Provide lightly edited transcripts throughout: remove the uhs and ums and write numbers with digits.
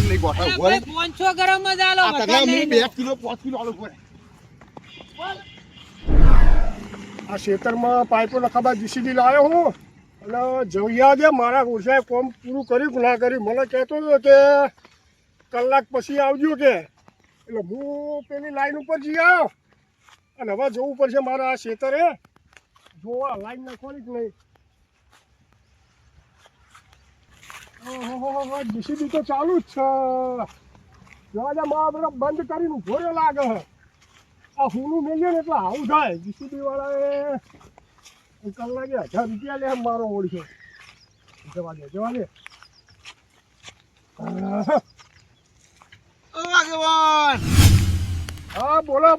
નહીં ગોઠા ઉભો રે. 500 ગ્રામ જ આલો. આ તને હું 2 કિલો 5 કિલો આલો ઉભો રે. આ ખેતરમાં પાઇપો નખાબા જીસીબી લાવ્યો હું અને જવિયા દે મારા ઓછાએ કોમ પૂરું કર્યું કે ના કર્યું મને કહેતો હતો કે કલાક પછી આવજો કે એટલે હું પેલી લાઈન ઉપર જઈ આવ્યો અને હવે જવું પડશે મારા આ ખેતરે જોવા લાઈન નાખવાની જ નહીં. ઓહો જીસીબી તો ચાલુ જ છે. જોવા દે મારા બધા બંધ કરીને ઉભો રહ્યો લાગે છે. આ હુનું મેલ્યો ને એટલે આવું થાય. જીસીબી વાળાએ કલાકે 1000 રૂપિયા લે મારો ઓળખ્યો. જવા દે ઓ આગેવાન હા બોલો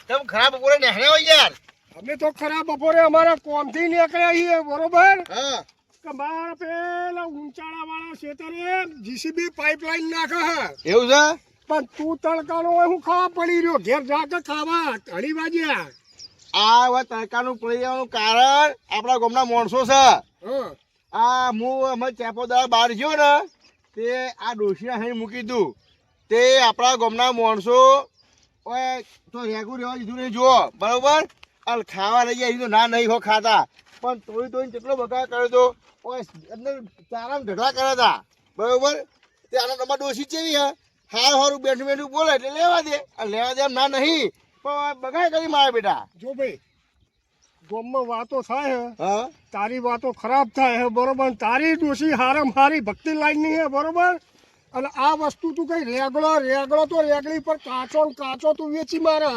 તમ ખરાબ બપોરે નેહરે હોય યાર. અમે તો ખરા બપોરે અમારા કોમથી નીકળ્યા છીએ બરોબર હા કે મારા પેલા ઊંચાળા વાળા ખેતરે જીસીબી પાઇપલાઇન નાખે છે એવું છે. પણ તું તડકાનો હોય હું ખાવા પડી રહ્યો ઘેર જા કે ખાવા 2:30 વાગ્યા. આ હવે તડકાનું પડી જવાનું કારણ આપણા ગામના માણસો છે. હા આ હું અમે ચેપોદા બહાર ગયો ને તે આ ડોશીને અહીં મૂકી દઉં તે આપણા ગામના માણસો ઓય તો રેગુ રહેવા દીધું નહીં જુઓ બરોબર. આ ખાવા લઈ જાય તો ના નહીં હો ખાતા પણ તોય કેટલો બગાડ કર્યો તો ઓય અંદર ચારામાં ઢગલા કર્યા હતા બરોબર. તે આના તમારા ડોશી જેવી હે હારું બેઠું બોલે એટલે લેવા દે એમ ના નહીં પણ બગાડ કરી મારા બેટા. જો ભાઈ ગામમાં વાતો થાય હે હા તારી વાતો ખરાબ થાય હે બરોબર. તારી ડોશી હારામ હારી ભક્તિ લાઈનની હે બરોબર. અને આ વસ્તુ તું કઈ રેગડો તો રેગડી પર કાચો ને કાચો તું વેચી મારે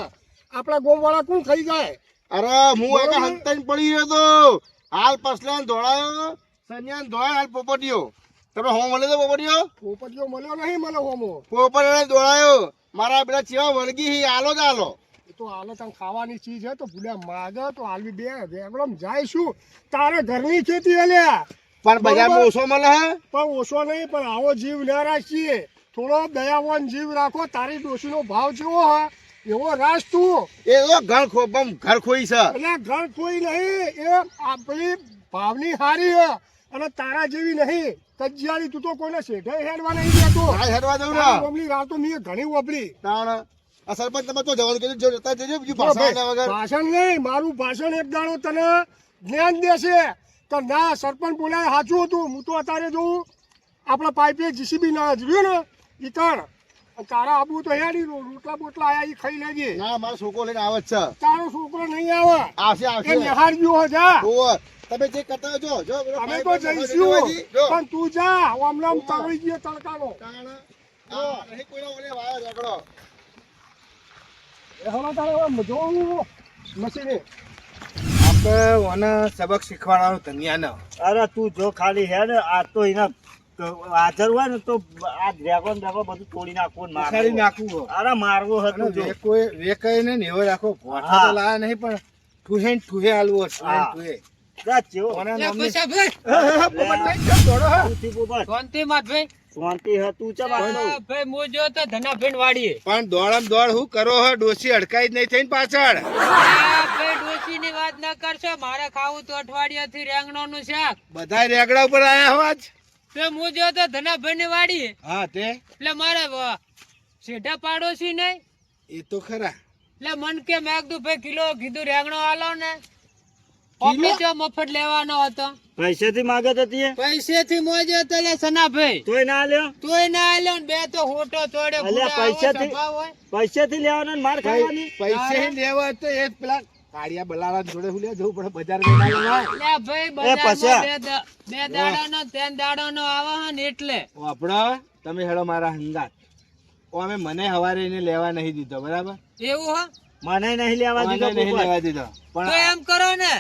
આપણા ગોમવાળા કોણ ખાઈ જાય. અરે હું એક હંતાઈને પડી ગયો તો હાલ પસલાન દોડાયો સન્યાન દોડાય હાલ પોપટીયો તમે હોમ મળે તો પોપટીયો પોપટીઓ મળ્યો નહીં મને હોમો પોપટીને દોડાયો મારા બેટા ચેવા વળગી હી આલો જ આલો. એ તો હાલે તને ખાવાની ચીજ હે તો ભૂલ્યા માગે તો હાલવી બે રેગડોમ જાય શું તારે ઘરની ખેતી હલ્યા પણ બજારમાં ઓછો મળે હે પણ ઓછો નહીં પણ આવો જીવ ન રાખીએ થોડો દયાવાન જીવ રાખો. તારી ડોશીનો ભાવ જેવો હે એવો રાસ તું. એ તો ઘર ખોઈ છે એટલે ઘર કોઈ નહીં એ આપણી ભાવની હારી હે અને તારા જેવી નહીં કજિયાળી. તું તો કોઈને શેઠે હેડવા નહીં દેતો. હા હેડવા દઉં ને ઓમલી રાતો મેં ઘણી ઓપલી. તાણ આ સરપંચ તમે તો જવાનું કીધું જો જતા જજો બીજું ભાષણ વગર. ભાષણ નહીં મારું ભાષણ એક દાડો તને જ્ઞાન દેશે તો ના સરપંચ બોલાય સાચું હતું. હું તો અત્યારે જોઉં આપણા પાઇપે જીસીબી ના જોયું ને ઈ કણ તારા આબુ તો હેડી રોટલા બોટલા આયા ઈ ખાઈ લેજે. ના મારો છોકરો લઈને આવે જ છે. તારો છોકરો નહીં આવે આવશે એ નિહાળ ગયો જા. તમે જે કરતા જો અમે તો જઈશું પણ તું જા આમ તળી ગયો તડકાનો. નહીં કોઈનો ઓલે વાયો ઝઘડો. એ હવે તારે જોવું મશીને આપણે ઓને સબક શીખવાડવાનું ધનિયાને. અરે તું જો ખાલી હે ને આ તો એના હાજર હોય ને તો આ ડ્રેગન બધું તોડી નાખવું ને ખાલી મારવું. નાખવું અરે મારવો હતું જો વેકાઈને ને એવો રાખો ભોઠા તો હા. લાયા નહીં પણ ઠુહે હાલવો ઠુહે. જા જેવો. ઓના લે નામની પૈસા ભાઈ ઊંચી પોપટ. શાંતિ માં ભાઈ. શાંતિ હે તું ચમ આટલો? ભાઈ હું જો તો ધનાભાઈ વાડીએ પણ દોડમ દોડ હું કરો હો ડોસી અડકાઈ જ નહીં થઈને પાછળ. ભાઈ ડોશી ની વાત ના કરશો. મારે ખાવું તો અઠવાડિયાથી રેંગણો નું શાક. બધા રેગડા ઉપર આયા હો આજ. તો હું જો તો ધનાભાઈ ની વાડીએ હા તે એટલે મારે સીધા પાડોશી નહીં એ તો ખરા. એટલે મન કે મેં કીધું ભાઈ કિલો કીધું રેંગણો આલો ને ઓફિસે મફત લેવાનો હતો. પૈસેથી માગે તો તીએ પૈસે થી મોજે હતો લે સનાભાઈ. તોય ના લ્યો. તોય ના આલ્યો ને બે તો હોટો તોડે. અલ્યા પૈસેથી લેવાનો ને માર ખાવાની. પૈસે લેવા તો એ પેલા કાળિયા બલારા જોડે હું લે જવું પડે બજાર માં ના લેવાય. લે ભાઈ બે દાડાનો 3 દાડાનો આવે હે ને એટલે વાપડો તમે હેડો મારા હંગાત. ઓ અમે મને હવારે એને લેવા નહીં દીધો બરાબર. એવું હો. મને નહીં લેવા મને દીધો નહીં પોપટ. લેવા દીધો તો પણ એમ કરો ને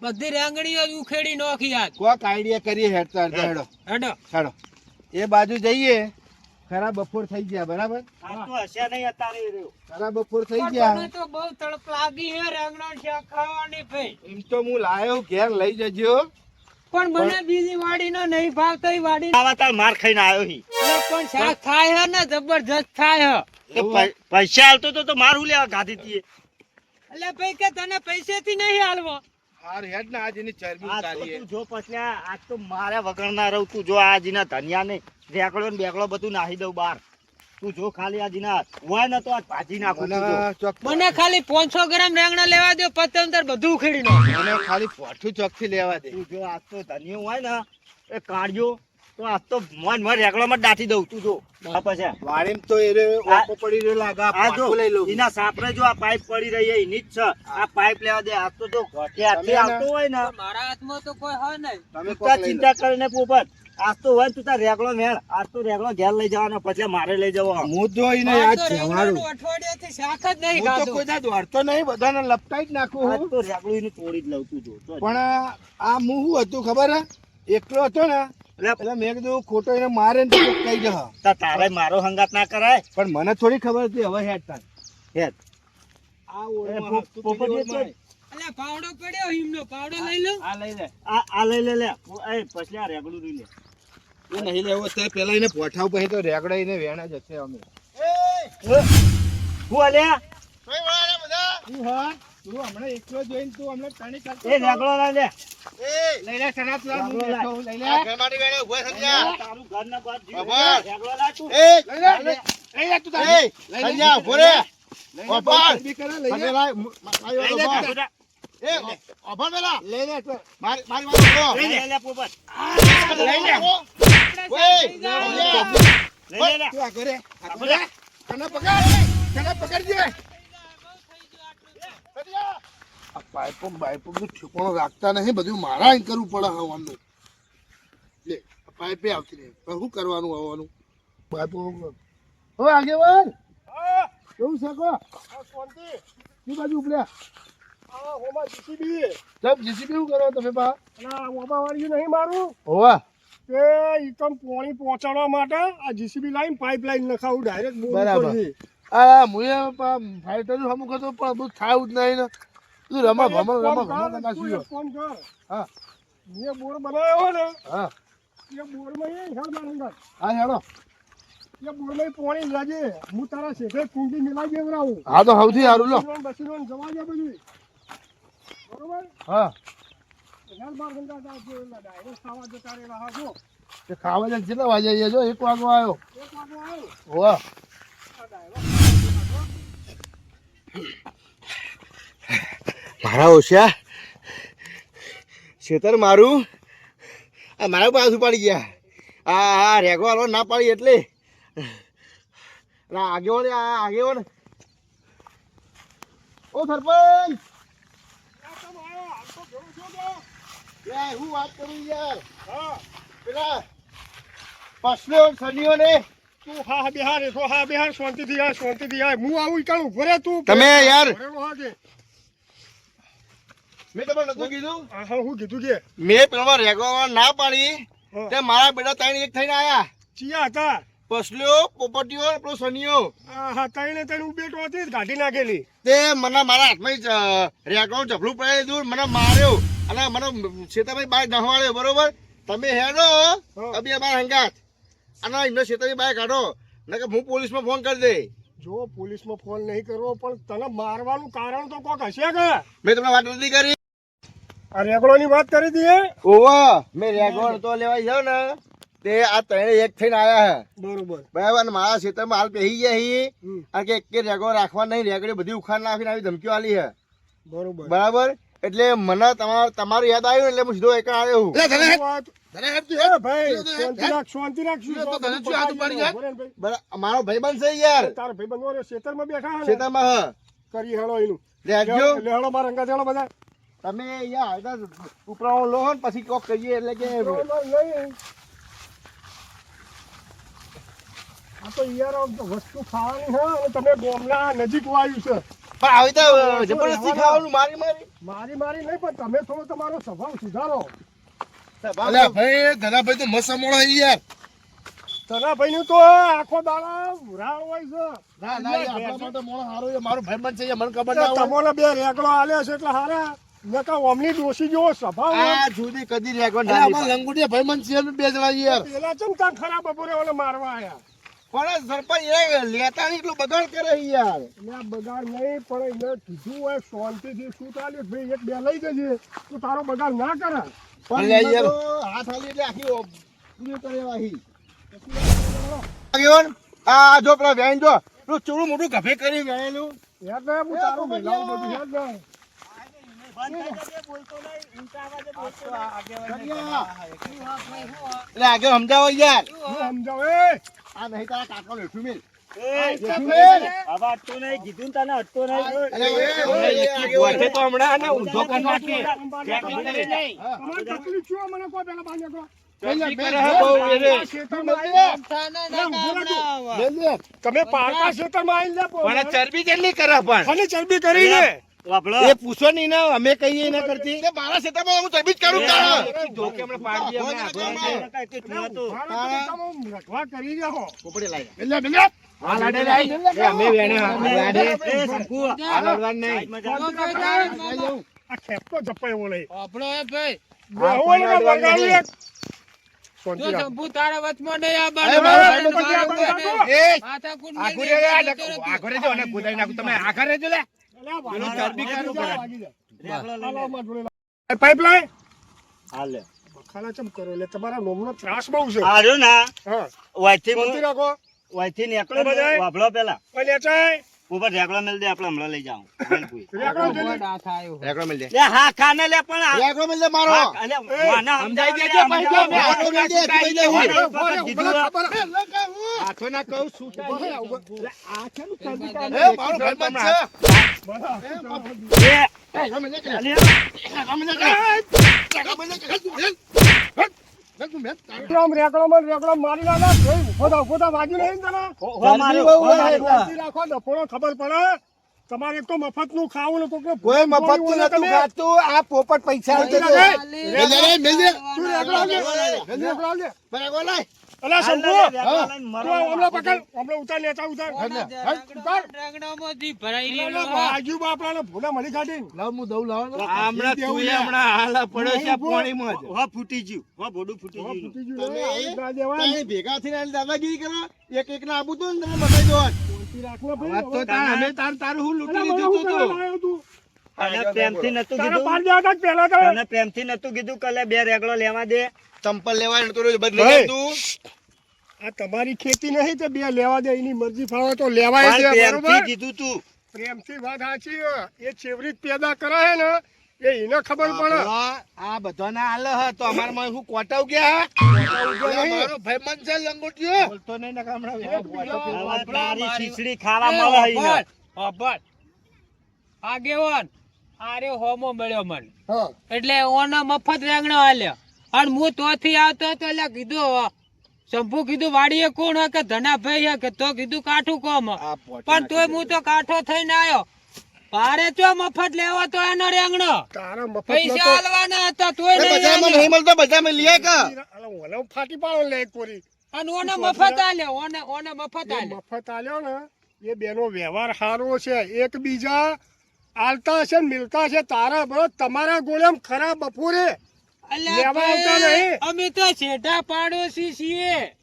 બધી રેંગણીઓ જ ઉખેડી નોખી આજ. કોક આઈડિયા કરીએ હેડતા હેડો હેડો હેડો એ બાજુ જઈએ. ખરા બપોર થઈ ગયા બરાબર. આ તો હશે નહીં અત્યારે એ રહ્યો. ખરા બપોર થઈ પણ ગયા. મને તો બહુ તડપ લાગી હે રેંગણો શાક ખાવાની ભાઈ. એમ તો હું લાયો ઘેર લઈ જજો. પણ મને બીજી વાડી નો નહીં ભાવતો ઈ વાડી આવા તાર માર ખાઈને આવ્યો હી. પણ શાક થાય હે ને જબરજસ્ત થાય હે. તો પૈસા હાલતો તો માર હું લેવા ગાધી તીએ. એટલે ભાઈ કે તને પૈસેથી નહીં હાલવો હાર હેડ ને આજ એની ચરબી આજ તો ઉતારીએ. તું જો પછી આજ તો મારે વગર ના રહું. તું જો આજીના ધનિયા ને રેકડો ને બેકડો બધું નાહી દઉં બાર. તું જો ખાલી આજીના હોય ને તો આજ ભાજી નાખું. તું જો. મને ચોક મને ખાલી 500 ગ્રામ રેંગણા લેવા દો, પછી અંદર બધું ઉખેડી નાખો. મને ખાલી પોઠું ચોકથી લેવા દે. તું જો આજ તો ધનિયો હોય ને એ કાઢ્યો તો આજ તો મન રેકડોમાં જ દાટી દઉં. તું જો આ પછી વાડીમ તો એ ઓપો પડી રહ્યો લાગે. આ આ જો પોઠું લઈ લઉં. એના સાપરે જો આ પાઇપ પડી રહી છે એની જ છે. આ પાઇપ લેવા દે. આજ તો જો ઘોટિયાથી તમે આવતો હોય ને મારા હાથમાં તો કોઈ હોય નહીં. તમે તું કોક તાર લઈ લો. ચિંતા કરીને પોપટ આજ તો હોય ને તું તાર રેકડો મેળ. આજ તો રેકડો ઘેર લઈ જવાનો પછી મારે લઈ જવો. હું તો એને આજ યાદ તો છે મારું. રેંગણાનું અઠવાડિયાથી શાક જ નહીં હું તો ખાધું. કોઈ દાડ દોડતો નહીં, બધાને લપટાઈ જ નાખું આજ હું. તો રેકડું એનું તોડી જ લઉં. તું જો તો જ. પણ આ હું શું હતું ખબર હે? એકલો હતો ને એટલે મેં કીધું ખોટો એને મારે ને તો કોક કહી દે. તારે મારો હંગાત ના કરાય. પણ મને થોડી ખબર હતી હવે હેડ તાર. હેડ. આ એ ઓળમાં હતું પોપટ પેલી એ તો ઓળમાં. અલ્યા પાવડો પડ્યો હિમનો, પાવડો લઈ લો. આ લઈ લે. આ લઈ લે લે. એ પછી આ રેકડું લઈ લે. એ નહીં લેવો તે પેલા એને પોઠાવ પછી તો રેગડા એને વેણા જશે અમે. હું અલ્યા તું હા તું હમણાં એકલો જોઈને તું હમણાં તણી કરતો એ રેકડો ના લે. લઈ લે સના તું હું રેગડો બેઠો હું. લઈ લે. તારું ઘર ના બાદ જીવ. બાબા. રેકડો લા તું. લઈ લે. લઈ લે તું તારે. લઈ લે. સંજ્ઞા, ઉભો રે. લઈ લે. બાબા. બી કરે, લઈ લે. લઈ લે તું બધા. લઈ લે તું. મારી વાત સાંભળો. લઈ લે પોપટ. લઈ લે. લઈ લે લે. તું આ ઘરે. આ ઘરે. કને પકડ. કને પકડજે. આ પાઇપો બાઇપો બધું ઠેકાણું રાખતા નહીં, બધું મારા અહીં કરવું પડે હવાનું. લે આ પાઇપે આવતી રહે. પણ શું કરવાનું આવવાનું? પાઇપો હો આગેવાન કેવું છે કો? શું બાજુ ઉપડ્યા? જબ જીસીબી શું કરો તમે પા? નહીં મારું હોવા કે ઈકમ પાણી પહોંચાડવા માટે આ જીસીબી લાઈન પાઇપલાઈન નખાવું ડાયરેક્ટ બરાબર. આ મુએ ફાઈટર અમુક હતો પણ બધું થાય જ નહીં ને. તું રમા ભમણ નાખ્યું. હા મેં બોર બનાવ્યો ને હા એ બોરમાં એ હેડ મારું હા હેડો. એ બોરમાં પાણી લાગે હું તારા શેઠે કુંડી મિલાઈ દેવડાવું હા તો સૌથી સારું લો. બસીનો જવા દે બધું બરોબર હા હેડ બાર ઘંટા ડાયરેક્ટ ખાવા જતા રહેલા હા જો તે ખાવા જાય કેટલા વાગે આવીએ? જો 1 વાગો આવ્યો. એક વાગો આવ્યો હોવા આ ડાયરેક્ટ મારા ઓછા ખેતર મારું આ મારા પાછું પાડી ગયા. આ રેગો હાલો ના પાડી એટલે આગેવો ને આ આગેવો ને. ઓ સરપંચ યાર હું વાત કરું યાર. હા પેલા પસલો સનીઓ ને તું હા બિહાર તો હા બિહાર શાંતિથી આ શાંતિથી આ હું આવું કાલ ઉભો રે તું તમે યાર ભરેલો હાજે મેં તમને નતું કીધું? હા હું કીધું કે મેં પેલા રેગો ના પાડી હા. તે મારા બેટા ત્રણ એક થઈને આયા. ચિયા હતા પસલ્યો પોપટીઓ પેલો સનીઓ હા તઈને ઉભેટો હતી જ ગાડી નાખેલી તે મને મારા હાથમાં રેગો ચપલું પડાવી દીધું, મને માર્યો અને મને શેતાભાઈ બાઈક નહવાડ્યો. બરોબર તમે હેડો અબી અમારા હંગાત અને એમનો શેતાભાઈ બાઈક કાઢો ને કે હું પોલીસમાં ફોન કરી દે. જો પોલીસમાં ફોન નહીં કરવો પણ તને મારવાનું કારણ તો કોક હશે કે મેં તમને વાત નથી કરી? આ રેગડોની વાત કરી હતી ઓવા મેં રેગો તો લેવા જાવ ને તે આ ત્રણે એક થઈને આયા હે. બરોબર બરાબર અને મારા ખેતરમાં હાલ બેસી ગયા હી હમ. અને કે એક રેગો રાખવા નહીં, રેગડી બધી ઉખાડ નાખીને આવી ધમકીઓ આલી હે. બરોબર બરાબર એટલે મને તમારું યાદ આવ્યું એટલે હું સીધો એક આવ્યો હું. એ ભાઈ શાંતિ રાખ શું તો તને શું હાથ ઉપાડી જાય? ઉભો રહે ને ભાઈ. બરાબર મારો ભાઈબંધ છે યાર તારા ભાઈબંધો ખેતરમાં બેઠા હે ને ખેતરમાં હ કરી હેળો એનું રહેજો. લેહળો મારા અંગા હેળો બધા તમે યાર ઉપરાણો લો ને પછી કોક કહીએ એટલે કે નહીં આ તો યાર વસ્તુ ખાવાની છે અને તમે ગોમના નજીક વાયું છે પણ આવી તો જબરદસ્તી ખાવાનું મારી મારી મારી નહીં પણ તમે થોડો તમારો સ્વભાવ સુધારો અલ્યા ભાઈ ધનાભાઈ તો મસ્ત મોળો યાર. તનાભાઈ નું તો આખો દાડા ઉરાળ હોય છે ના ના યાર, આપણા માટે મોળો સારો છે. મારો ભાઈબંધ છે મને ખબર ના હોય. તમને બે રેગડો આલ્યા છે એટલે હારા નકા ઓમની ડોસી જેવો સ્વભાવ હોય. આ જુદી કદી રેગો ના. આપણા લંગુટિયા ભાઈબંધ છે અમે બે જણા યાર. પેલા ચમ તાર ખરાબ બપોરે ઓલે મારવા આયા પણ સરપંચ એ લેતા નહીં એટલું બગાડ કરે યાર. એટલે આ બગાડ નહીં પણ એને કીધું હોય શાંતિથી શું ચાલે ભાઈ એક બે લઈ જજે તો તારો બગાડ ના કરે. પણ યાર હાથ હાલી એટલે આખી પૂરી કરે વાહી. આગેવાન, આ જો પેલા વેણ જો પેલું ચોરું મોટું ગભે કરી વેણેલું. યાદ ને હું તારું મિલાવું બધું યાદ ને. એટલે આગળ સમજાવો યાર. હું સમજાવ એ આ નહીં તારા કાકા લેઠું મિલ. કીધું તને હટતો નહીં. તો હમણાં ઊંધો કરી નાખીએ. તમારે તકલીફ શું મને કહો પેલા બાને કહો. તમે પારકા ક્ષેત્રમાં આવીને પણ ચરબી કેટલી કરે પણ અને ચરબી કરીને વાપરો. એ પૂછો નહીં ને અમે કહીએ ના કરતી મારા ક્ષેત્રમાં હું ચરબી જ કરું તારા ધોકે હમણાં પાડી દઈએ અમે આગળ રખવા કરી રહ્યો પોપડે લાઈ એટલે એટલે આ લાડે લાઈ એ અમે વેણે લાડે એ શંકુ, આ લડવાન નહીં આ ખેપતો જપ્પા એવો નહીં આપણો એ ભાઈ બેહું એને વગાડું એક. જો શાંતિ રાખ. શંભુ તારા વચમાં નહીં અરે આવવાનું. મારા ભાઈનો પછી આ બંધ રાખો. એ માથાકૂટ આગળ મેલી રે જતો રહેતું. આગળ જો અને કુદાઈ નાખું તમે આગળ રહેજો લે અલ્યા પેલો વાગી ચરબી જાય, કાઢું વાગી પડે. જાય. રેગલો લઈ હાલો, લે. અમારા જોડે લાવો. પાઇપલાઇન હાલે. ખાલા ચમ કરો એટલે તમારા નોમનો ત્રાસ બહુ છે. હારું ના હા વાયથી શાંતિ રાખો. વાયથી નીકળો ને બધાય? વાપરો પેલા ઓય લેચાય. ઉપર રેગલો મેલ દે આપણે હમણાં લઈ જાઉં. રેગડો જલ્દી. આ થાયું. રેકડો મિલ દે લે હા ખાને લે પણ આ- રેકડો મિલ દે મારો હા, અલે, વાના સમજાઈ સમજાવી દેજો દે, ભાઈ જો સમજાવી રેકડો મિલ દે તું દે હું ઓય, ઓય, કીધું મને આ. ખબર હે. હાથો ના કહું શું થાય આ છે ને ચરબી કાઢે. એ મારો ભાઈબંધ છે બરાબર. એ, રેકડો મિલ દે અલે, રેકડો મિલ દે રેકડો મિલ દે રેકડો મારી નાખો. જોઈ, ઉભો થા, વાગ્યું નહીં ને તને? હો માર્યો, બહુ હો હોય. માર્યો. શાંતિ રાખો, ડફોડો ખબર પડે. તમારે એક તો મફતનું ખાવું ને કોકને કોઈ મફત બોલવું ને નતું તમે. ખાતું આ પોપટ પૈસા શાંતિ આવતો રાખે. મિલ દે મિલ દે તું રેકડો આવજે. રેકડો આવજે. બરાબર લાય અલા, હાલ શંભુ, લે, રેગલો લઈને તું મરો. હમણાં પકડ. હમણાં ઉતાર, લેતા ઉતાર. રેગડામાં જી ભરાઈ અલા, રહેલો. ભાગ્યું બાપડાને ભૂલા મળી કાઢી. લાવ હું દઉં લાવ હમણાં તું એ હમણાં હાલ પડોશિયા પાણીમાં જ હો ફૂટી ગયું, હો બોડું ફૂટી હા, ગયું. ફૂટી ગયું તમે રે, આવી ના દેવાય. તમે ભેગા થઈને દાદાગીરી કરો એક એક ના આબુ તો ને તમે બતાવી દો શાંતિ રાખ ને ભાઈ. વાત તો તાર અમે તારું હું અલા, લૂંટી મને લીધું શું કરવા તું લાયો તું? તને પ્રેમથી નતું તારા કીધું, પાર ગયા હતા કે પહેલા તો? તને પ્રેમથી નતું કીધું કે લે બે રેગલો લેવા દે. ચંપલ લેવા નતો રોજ બદલી ભાઈ. તું આ તમારી ખેતી નહીં તે બે લેવા દે એની મરજી ફાવે તો લેવાય પણ છે, પ્રેમથી બરોબર? કીધું તું. પ્રેમથી વાત સાચી હે. એ ચેવરી જ પેદા કરે હે ને એ એને ખબર પડે. આ બધાના હાલ હ તો અમારમાં હું કોટાવ ગયા મારો ભાઈબંધ છે લંગોટિયો બોલતો નહીં ને હમણાં હવે તારી ખીચડી ખાવા મળે ઈને. આગેવાન આરે હોમો મળ્યો મને હા. એટલે ઓનો મફત રેંગણો આલ્યો અને હું તોથી આવતો હતો એટલે કીધું શંભુ કીધું વાડીએ કોણ હોય કે ધનાભાઈ હે કે તો કીધું કાઠું કોમ હે. પણ તોય હું તો કાઠો થઈને આવ્યો ભારે ચો મફત લેવો તો એનો રેંગણો તારા મફત પૈસા નતો. આલવાના હતા તોય નહીં બજારમાં આલ્યો. નહીં મળતો બજારમાં લઈએ કા અલા, ઓલે ફાટી પાડો લે એક કોરી. અને ઓને મફત આલ્યો ઓને મફત એ આલ્યો મફત આલ્યો ને એ બેનો વ્યવહાર સારો છે. એકબીજા આલતા છે ને મિલતા છે. તારા બરોબર તમારા ગોળેમ ખરા બપોરે અલ્યા લેવા આવતા ભાઈ, નહીં. અમે તો શેઠા પાડોશી છીએ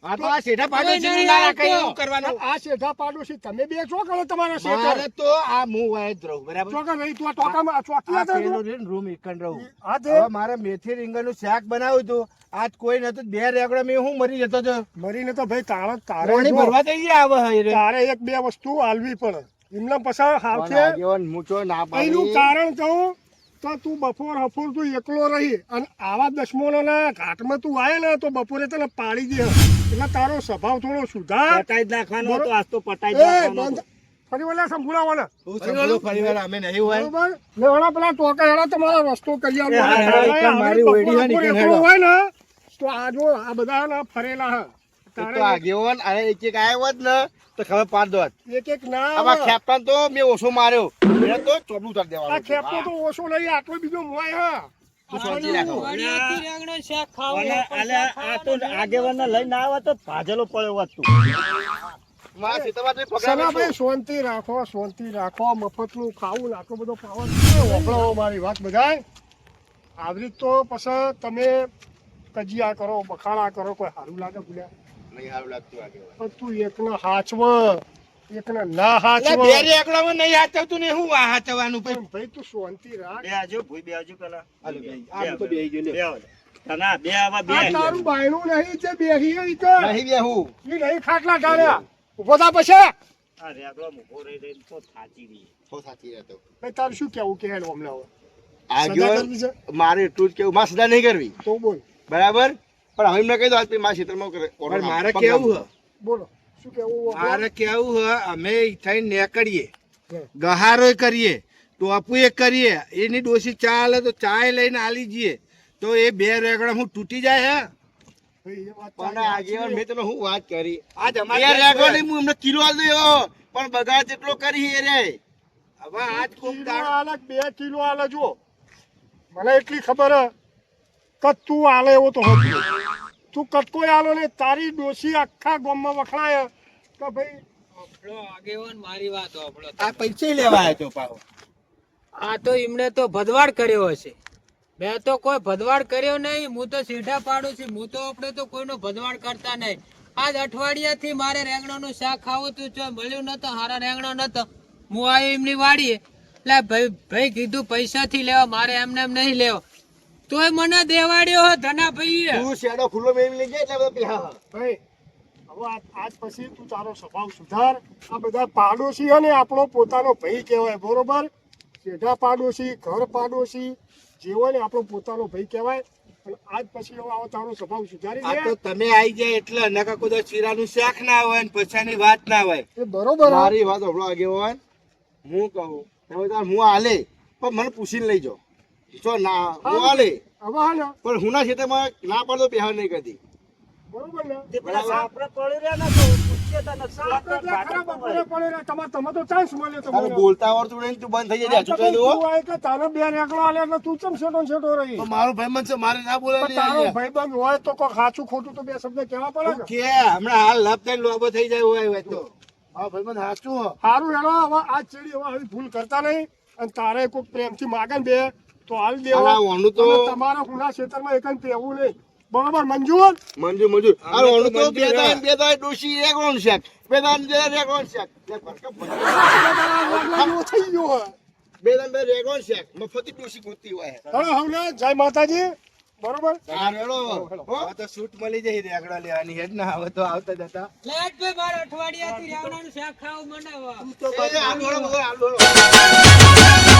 આ તો આ શેઠા પાડોશી ના રાખે એવું કરવાનું આ શેઠા પાડોશી તમે બે છો કરો તમારા મારે શેઠ તો આ હું વાય જ રહું બરાબર ચોકર રહી તું આ ટોકામાં ચોકી આ હતા તું? પેલું રીન રૂમ એકન રહું હા તે હવે મારે મેથી રીંગણનું શાક બનાવ્યું હતું આજ કોઈ નતું બે રેગડો મેં હું મરી જતો હતો મરીને તો ભાઈ તારે પાણી જો, ભરવા થઈ ગયા આવે હે રે. તારે એક બે વસ્તુ આલવી પડે. એમના પસાર હાથે આગેવાન મૂછો ના પાડી. એનું કારણ કહું તો તું બપોર હફોર તું એકલો રહી અને આવા દશમોના ઘાટમાં તું આવે ને તો બપોરે તને પાડી દે એટલે તારો સ્વભાવ થોડો સુધાર. પટાઈ જ નાખવાનો હતો, આજ તો પટાઈ જ એ નાખવાનો બંધ. હતો. ફરી વળ્યા સંભળાવાના હું સંભળો ફરીવાર અમે નહીં હોય બરોબર ને હણા પેલા ટોકા હેડા તમારો રસ્તો કરી આવો. એ હા, હેડો, એક હવે મારી બપોર ઓયડી હે ને, બપોર એક એકલો હેડો. હોય ને તો આ જો આ બધા ને ફરેલા હે એ તો આગેવાન અને એક એક આવ્યો હોત ને તો ખબર પાડ દોત એક ના આમાં આવે. ખેપટાન તો મેં ઓછો માર્યો મેં તો ચોપડું ઉતારી આ દેવાનું ખેપતો તો ઓછો નહીં આટલો બીજો મોય હા તું શાંતિ રાખો. વાડીએથી રેંગણો શાક ખાવું અને આલે આ તો આગેવાનને લઈને આવ્યો તો ભાજેલો પડ્યો હોત તું. મારા સીતામાં તો પગાર સનાભાઈ નથી. શાંતિ રાખો મફતનું ખાવું ને આટલો બધો પાવર વપરાવો મારી વાત બધાય આવી રીત તો પછી તમે કજિયા કરો બખાડા કરો કોઈ સારું લાગે ભૂલ્યા નહીં સારું લાગતું આગેવાન. પણ તું એકને હાચવ, એકને ના હાચવ. બે રેકડામાં નહીં હાચવતું ને હું આ હાચવાનું પણ ભાઈ તું શાંતિ રાખ. બે આજુ ભૂઈ બે આજુ પેલા હાલો બે આ તો બેહી ગયો લે બે આવો. તના બે આવા બે આ તારું બાયણું નહીં જે બેહી ઈ તો. નહીં બેહું. ઈ નહીં ખાટલા ઢાળ્યા. ઊભો થા પછી. આ રેગડો મૂકો રહી રહીને તો થાચી ગઈ. તો સાચી રહેતો. ભાઈ તારું શું કેવું કે હેડ હમણાં હવે? સજા આગેવાન કરવી છે? મારે એટલું જ કેવું, મારે સજા નહીં કરવી, તો બોલ. બરાબર? પણ હવે એમને કહી દો આજ પછી મારા ક્ષેત્રમાં પણ મારે કેવું હ બોલો શું કેવું? મારે કેવું હ અમે થઈને નીકળીએ હે. ગહારો કરીએ ટોપુએ કરીએ એની ડોસી ચા આલે તો ચાય લઈને આલી જઈએ તો એ બે રેગડા હું તૂટી જાય હે ભાઈ એ વાત પણ તારી આગેવાન મેં તને હું વાત કરી, આજ એ અમારે રેગડો નહીં, હું એમને કિલો આલ દઉં, પણ બગાડ જેટલો કરી એ રે. હવે આજ કોક કિલો દાડો આલે કે 2 કિલો આલે જો મને એટલી ખબર હે કે તું આલે એવો તો હતો. તું કટકોય આલો ને તારી ડોશી આખા ગામમાં વખણાય કે ભાઈ આપણો આગેવાન મારી વાત આપણો આ પૈસા લેવા આવ્યો તો પાછો આ તો એમને તો ભદવાડ કર્યો હશે. મેં તો કોઈ ભદવાડ કર્યો નહીં. હું તો સીધા પાડું છું. હું તો આપણે તો કોઈનો ભદવાડ કરતા નહીં. આજ અઠવાડિયાથી મારે રેંગણાનું શાક ખાવું તું જો મળ્યું નતો, હારા રેંગણો નતો. હું આવ્યો એમની વાડીએ એટલે ભાઈ કીધું પૈસાથી લેવા, મારે એમને એમ નહીં લેવો. તોય મને દેવાડ્યો હો ધના ભાઈએ. તું શેડો ખુલ્લો મેળવી લઈ જાય એટલે બધા પેહા. ભાઈ હવે આજ પછી તું તારો સ્વભાવ સુધાર. આ બધા પાડોશી હે ને આપણો પોતાનો ભાઈ કહેવાય, બરોબર? શેઢા પાડોશી, ઘર પાડોશી જે હોય ને આપણો પોતાનો ભાઈ કહેવાય. પણ આજ પછી હવે આવો તારો સ્વભાવ સુધારી આ દે. તો તમે આવી જાય એટલે નકા કોઈ ચીરાનું શાક ના હોય ને પછાની વાત ના હોય એ બરોબર હે. મારી વાત હમણાં આગેવાન, હું કહું હવે તાર હું આલે પણ મને પૂછીને લઈ જાઓ. જો ના હું આલે હવે હા ને પણ હું ના ક્ષેત્રમાં ના પાડતો પેહા નહીં કરતી. બરોબર ને? તે પેલા સાપરે પડી રહ્યા ને તો પૂછીએ તને આપણે ત્યાં ખરા બપોરે પડે ને તમે તો ચાન્સ મળે તો તારે મને. બોલતા આવડતું નહીં, તું બંધ થઈ જાય આ તો હજુ તું આય કે તારે 2 રેકડો આલે એટલે તું ચમ છેટો રહી? મારો ભાઈ છે મારે ના પણ તારો બોલાય ભાઈબંધ હોય તો કોઈ સાચું ખોટું તો 2 શબ્દ કહેવા પડે ને. કે હમણાં હાલ લપ થઈને લોબો થઈ જાય હોય તો હા ભાઈ મને સાચું હો. સારું હેડો હવે આ ચેડી હવે આવી ભૂલ કરતા નહીં. અને તારે કોઈ પ્રેમથી માગે ને બે તો હાલ દેવો. અલા, ઓનું તો- અને તમારા ગુના ક્ષેત્રમાં એકન પહેવું નહીં, બરોબર? મંજૂર? મંજૂર મંજૂર. આ તો ઓનું તો મંજૂર બે હે. દાન ડોશી રેગણું શાક, બે દાન રેગણું શાક, એવું થઈ ગયું હે. બે દાન બે રેગણું શાક મફતી ડોશી ગોતી હોય. હેડો હવે જય માતાજી, બરોબર? હા, હેડો. હો? હવે તો શૂટ મળી જાય રેગડા લેવાની હેડ ના હવે તો આવતા જતા લેટ ભાઈ મારે અઠવાડિયાથી રેંગણાનું શાક ખાવું મને હવે. એ, હાલો, હાલો, હાલો, હાલો.